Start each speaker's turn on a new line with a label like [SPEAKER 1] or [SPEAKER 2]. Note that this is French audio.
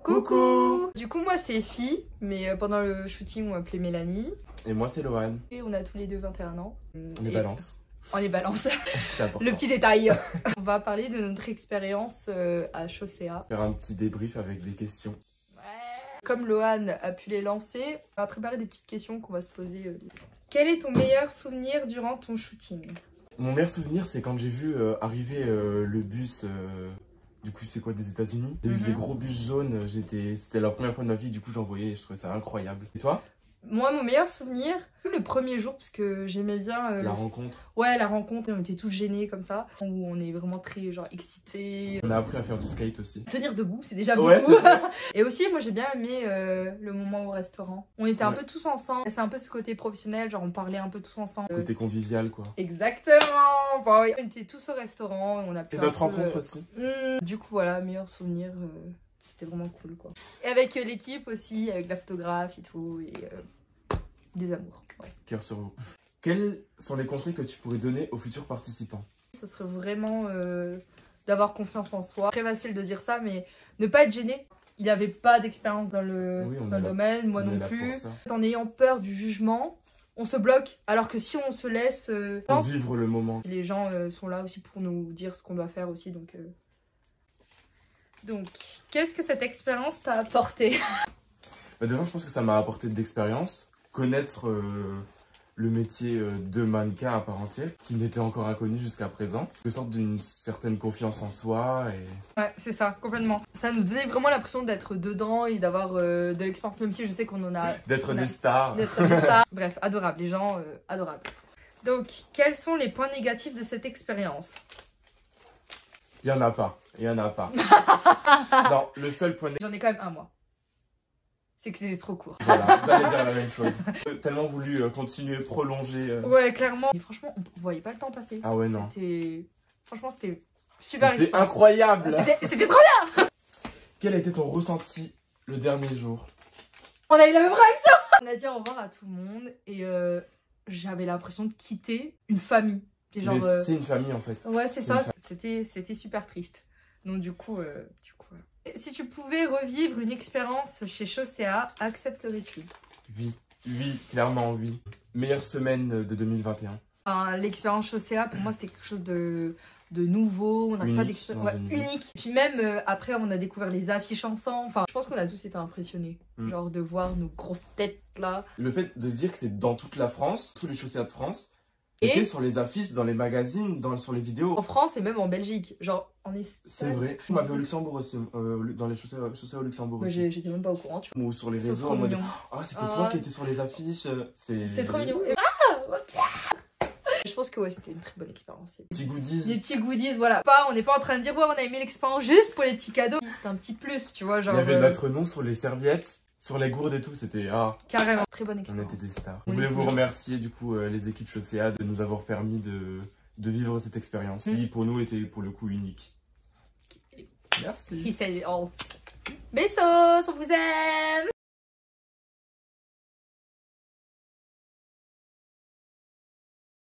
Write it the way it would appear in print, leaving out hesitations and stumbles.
[SPEAKER 1] Coucou. Du coup moi c'est Fi, mais pendant le shooting on m'appelait Mélanie.
[SPEAKER 2] Et moi c'est Lohan.
[SPEAKER 1] Et on a tous les deux 21 ans.
[SPEAKER 2] On est balance.
[SPEAKER 1] On est balance.
[SPEAKER 2] C'est important.
[SPEAKER 1] Le petit détail. On va parler de notre expérience à Chaussea.
[SPEAKER 2] Faire un petit débrief avec des questions.
[SPEAKER 1] Comme Lohan a pu les lancer, on va préparer des petites questions qu'on va se poser. Quel est ton meilleur souvenir durant ton shooting?
[SPEAKER 2] Mon meilleur souvenir c'est quand j'ai vu arriver le bus... Du coup, c'est quoi, des États-Unis? J'ai vu des gros bus jaunes, c'était la première fois de ma vie, du coup j'en voyais et je trouvais ça incroyable. Et toi?
[SPEAKER 1] Moi, mon meilleur souvenir, le premier jour, parce que j'aimais bien...
[SPEAKER 2] La rencontre.
[SPEAKER 1] Ouais, la rencontre, on était tous gênés comme ça, où on est vraiment très genre excités.
[SPEAKER 2] On a appris à faire du skate aussi.
[SPEAKER 1] Tenir debout, c'est déjà beaucoup.
[SPEAKER 2] Ouais, c'est vrai.
[SPEAKER 1] Et aussi, moi j'ai bien aimé le moment au restaurant. On était un peu tous ensemble, c'est un peu ce côté professionnel, genre on parlait un peu tous ensemble.
[SPEAKER 2] Côté convivial quoi.
[SPEAKER 1] Exactement. Bon, oui. On était tous au restaurant, on a pu
[SPEAKER 2] Et notre rencontre aussi.
[SPEAKER 1] Du coup voilà, meilleur souvenir, c'était vraiment cool quoi. Et avec l'équipe aussi, avec la photographe et tout, et des amours. Ouais.
[SPEAKER 2] Cœur sur vous. Quels sont les conseils que tu pourrais donner aux futurs participants?
[SPEAKER 1] Ce serait vraiment d'avoir confiance en soi. Très facile de dire ça, mais ne pas être gêné. Il n'avait pas d'expérience dans le, dans le domaine, moi non plus. En ayant peur du jugement, on se bloque. Alors que si on se laisse
[SPEAKER 2] vivre le moment.
[SPEAKER 1] Les gens sont là aussi pour nous dire ce qu'on doit faire aussi. Donc qu'est-ce que cette expérience t'a apporté?
[SPEAKER 2] Déjà, je pense que ça m'a apporté de l'expérience. Connaître le métier de mannequin à part entière, qui m'était encore inconnu jusqu'à présent. Une sorte d'une certaine confiance en soi. Et...
[SPEAKER 1] Ouais, c'est ça, complètement. Ça nous donnait vraiment l'impression d'être dedans et d'avoir de l'expérience, même si je sais qu'on en a...
[SPEAKER 2] D'être des stars.
[SPEAKER 1] D'être des stars. Bref, adorable, les gens adorables. Donc, quels sont les points négatifs de cette expérience?
[SPEAKER 2] Il y en a pas, il y en a pas. Non, le seul point négatif...
[SPEAKER 1] J'en ai quand même un, moi. C'est que c'était trop court.
[SPEAKER 2] Voilà, j'allais dire la même chose. J'ai tellement voulu continuer, prolonger.
[SPEAKER 1] Ouais, clairement. Mais franchement, on voyait pas le temps passer.
[SPEAKER 2] Ah ouais, non.
[SPEAKER 1] Franchement, c'était super.
[SPEAKER 2] C'était incroyable.
[SPEAKER 1] C'était trop bien.
[SPEAKER 2] Quel a été ton ressenti le dernier jour?
[SPEAKER 1] On a eu la même réaction. On a dit au revoir à tout le monde et j'avais l'impression de quitter une famille.
[SPEAKER 2] Genre, c'est une famille en fait.
[SPEAKER 1] Ouais, c'est ça. C'était super triste. Donc du coup... Si tu pouvais revivre une expérience chez Chaussea, accepterais-tu?
[SPEAKER 2] Oui, clairement oui. Meilleure semaine de 2021.
[SPEAKER 1] L'expérience Chaussea, pour moi, c'était quelque chose de nouveau. On n'a pas d'expérience unique. Puis même, après, on a découvert les affiches ensemble. Enfin, je pense qu'on a tous été impressionnés. Genre de voir nos grosses têtes là.
[SPEAKER 2] Le fait de se dire que c'est dans toute la France, tous les Chaussea de France, étaient sur les affiches, dans les magazines, sur les vidéos.
[SPEAKER 1] En France et même en Belgique. Genre en Espagne.
[SPEAKER 2] C'est vrai. On m'avait au Luxembourg aussi, dans les chaussées au Luxembourg aussi.
[SPEAKER 1] J'étais même pas au courant, tu vois.
[SPEAKER 2] Ou sur les réseaux, en mode ah, c'était toi qui étais sur les affiches.
[SPEAKER 1] C'est trop mignon. Je pense que ouais, c'était une très bonne expérience.
[SPEAKER 2] Des petits goodies.
[SPEAKER 1] Des petits goodies, voilà. On n'est pas en train de dire ouais, on a aimé l'expérience juste pour les petits cadeaux. C'était un petit plus, tu vois. Genre,
[SPEAKER 2] il y avait notre nom sur les serviettes. Sur les gourdes et tout, c'était
[SPEAKER 1] carrément, très bonne expérience.
[SPEAKER 2] On était des stars. On voulait vous remercier du coup les équipes Chaussea de nous avoir permis de vivre cette expérience qui pour nous était pour le coup unique. Merci.
[SPEAKER 1] He said it all. Bisous, on vous aime.